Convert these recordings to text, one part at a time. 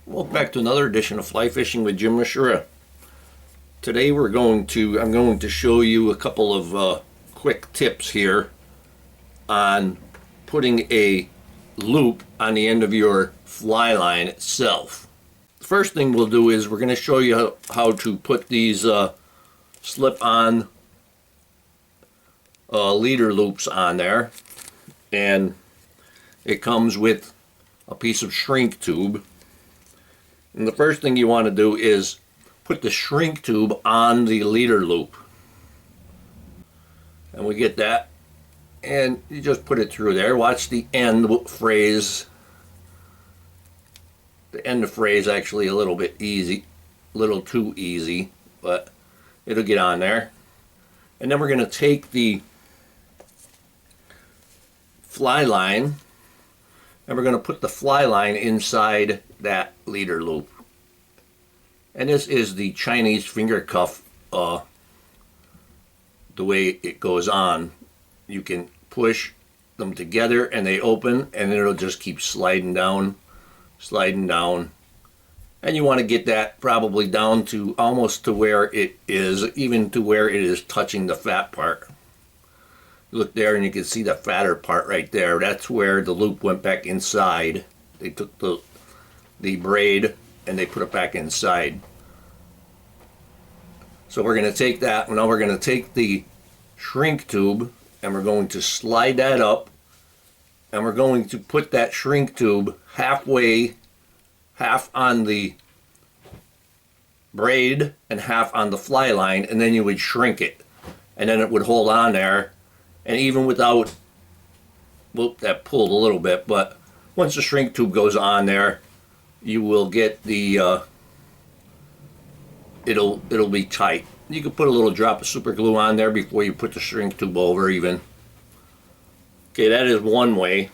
Welcome back to another edition of Fly Fishing with Jim Misiura. Today I'm going to show you a couple of quick tips here on putting a loop on the end of your fly line itself. The first thing we'll do is we're going to show you how to put these slip-on leader loops on there, and it comes with a piece of shrink tube. And the first thing you want to do is put the shrink tube on the leader loop. And we get that. And you just put it through there. Watch the end phrase. The end of phrase actually a little bit easy. A little too easy. But it'll get on there. And then we're going to take the fly line. And we're going to put the fly line inside that leader loop. And this is the Chinese finger cuff, the way it goes on. You can push them together and they open, and it'll just keep sliding down. And you want to get that probably down to almost to where it is, even to where it is touching the fat part. Look there and you can see the fatter part right there. That's where the loop went back inside. They took the braid and they put it back inside. So we're going to take that. Now we're going to take the shrink tube and we're going to slide that up, and we're going to put that shrink tube half on the braid and half on the fly line, and then you would shrink it, and then it would hold on there. And even without, whoop, that pulled a little bit, but once the shrink tube goes on there, you will get the, it'll be tight. You can put a little drop of super glue on there before you put the shrink tube over even. Okay, that is one way.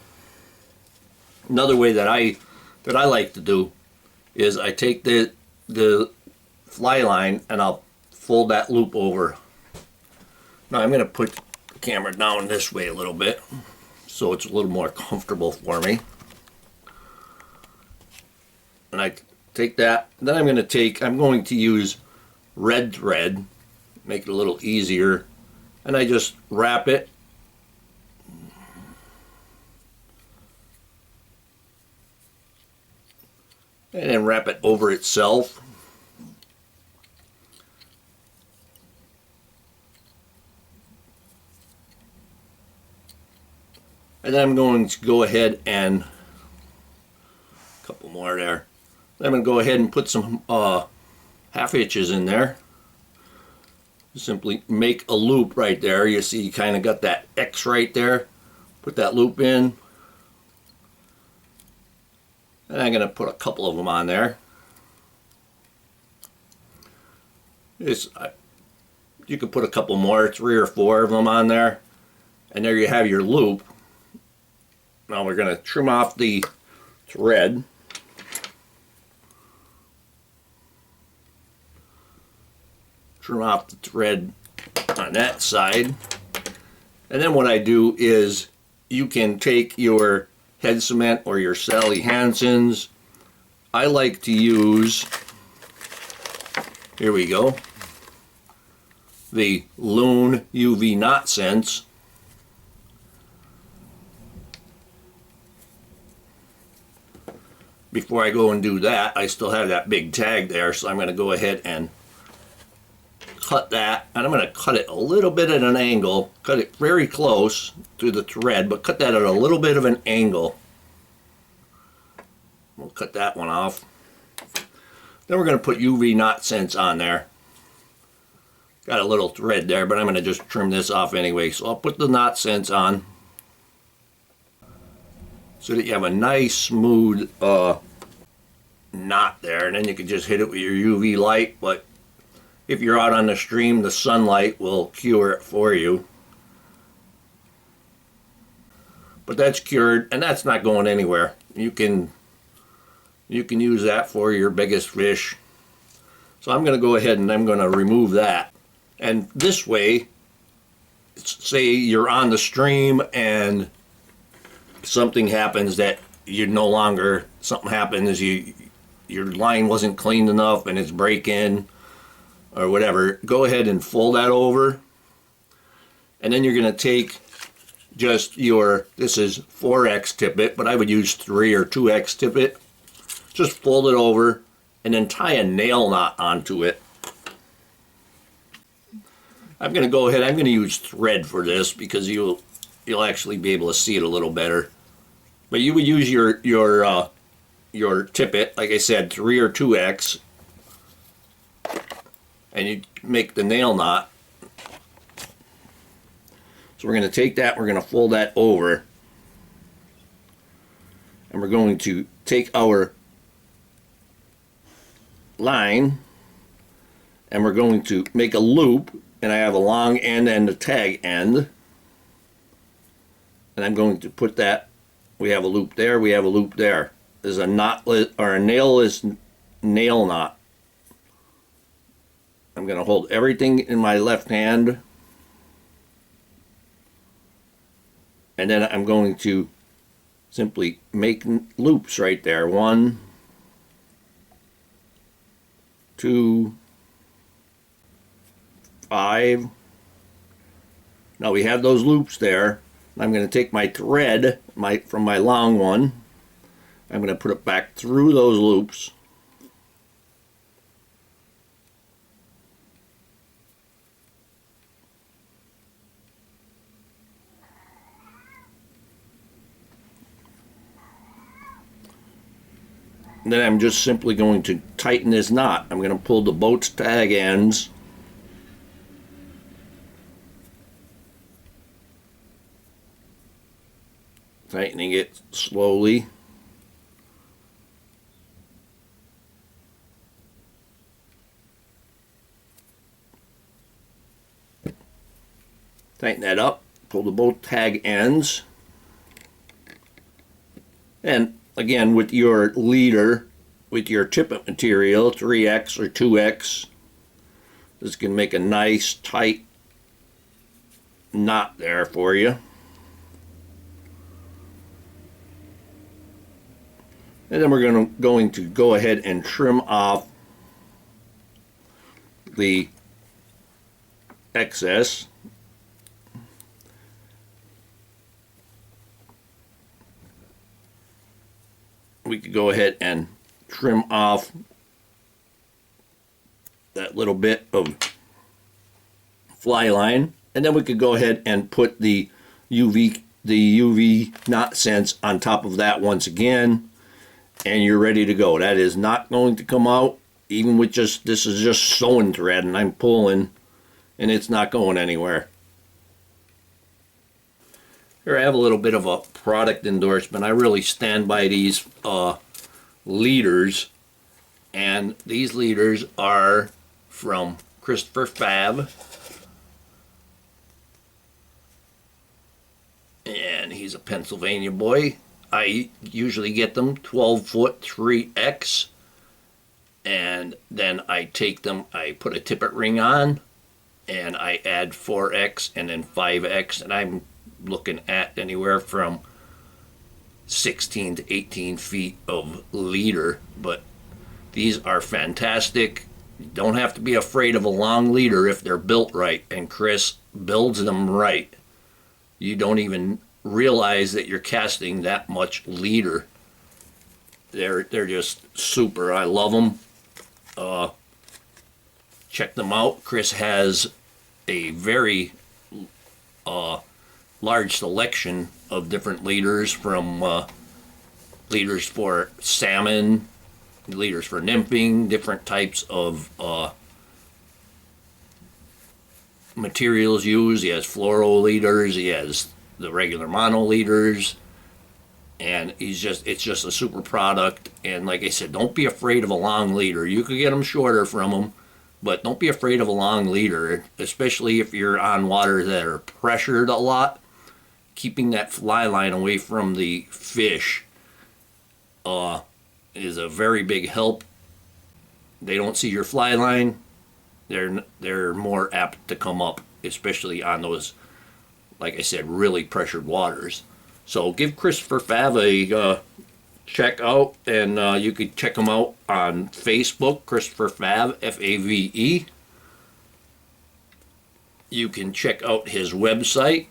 Another way that I like to do is I take the fly line and I'll fold that loop over. Now I'm going to put camera down this way a little bit so it's a little more comfortable for me, and I take that, and then I'm going to use red thread, make it a little easier, and I just wrap it and then wrap it over itself. And then I'm going to go ahead and, a couple more there. Then I'm going to go ahead and put some half hitches in there. Simply make a loop right there. You see you kind of got that X right there. Put that loop in. And I'm going to put a couple of them on there. You can put a couple more, 3 or 4 of them on there. And there you have your loop. Now we're going to trim off the thread. Trim off the thread on that side. And then what I do is you can take your head cement or your Sally Hansen's. I like to use, here we go, the Loon UV Knot Sense. Before I go and do that, I still have that big tag there, so I'm going to go ahead and cut that, and I'm going to cut it a little bit at an angle, cut it very close to the thread, but cut that at a little bit of an angle. We'll cut that one off. Then we're going to put UV Knot Sense on there. Got a little thread there, but I'm going to just trim this off anyway, so I'll put the knot sense on, so that you have a nice smooth knot there, and then you can just hit it with your UV light. But if you're out on the stream, the sunlight will cure it for you. But that's cured, and that's not going anywhere. You can use that for your biggest fish. So I'm going to go ahead and I'm going to remove that. And this way, say you're on the stream and something happens that you no longer, something happens, you your line wasn't cleaned enough and it's breaking or whatever, go ahead and fold that over. And then you're going to take just your, this is 4X tippet, but I would use 3 or 2X tippet. Just fold it over and then tie a nail knot onto it. I'm going to go ahead, I'm going to use thread for this because you'll actually be able to see it a little better. But you would use your tippet, like I said, 3 or 2X, and you make the nail knot. So we're going to take that, we're going to fold that over, and we're going to take our line, and we're going to make a loop, and I have a long end and a tag end, and I'm going to put that, we have a loop there, we have a loop there. There's a knotless, or a nailless nail knot. I'm going to hold everything in my left hand, and then I'm going to simply make loops right there. 1, 2, 5. Now we have those loops there. I'm going to take my thread from my long one. I'm going to put it back through those loops. And then I'm just simply going to tighten this knot. I'm going to pull the boat's tag ends. Tightening it slowly. Tighten that up, pull the boat tag ends. And again, with your leader, with your tippet material, 3X or 2X, this can make a nice tight knot there for you. And then we're going to go ahead and trim off the excess. We could go ahead and trim off that little bit of fly line, and then we could go ahead and put the UV knot sense on top of that once again, and you're ready to go. That is not going to come out, even with just, this is just sewing thread, and I'm pulling, and it's not going anywhere. Here I have a little bit of a product endorsement. I really stand by these leaders, and these leaders are from Christopher Fab, and he's a Pennsylvania boy. I usually get them 12-foot 3X, and then I take them, I put a tippet ring on, and I add 4X and then 5X, and I'm looking at anywhere from 16 to 18 feet of leader. But these are fantastic. You don't have to be afraid of a long leader if they're built right, and Chris builds them right. You don't even realize that you're casting that much leader. They're just super. I love them. Check them out. Chris has a very large selection of different leaders, from leaders for salmon, leaders for nymphing, different types of materials used. He has fluoro leaders, he has the regular mono leaders, and it's just a super product. And like I said, don't be afraid of a long leader. You could get them shorter from them, but don't be afraid of a long leader, especially if you're on water that are pressured a lot. Keeping that fly line away from the fish is a very big help. They don't see your fly line, they're more apt to come up, especially on those, like I said, really pressured waters. So give Christopher Fab a check out, and you can check him out on Facebook, Christopher Fave, Fave. You can check out his website,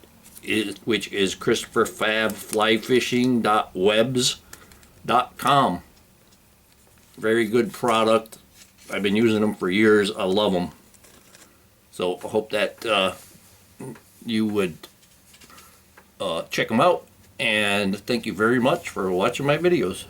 which is christopherfavflyfishing.webs.com. Very good product. I've been using them for years. I love them. So I hope that you would check them out. And thank you very much for watching my videos.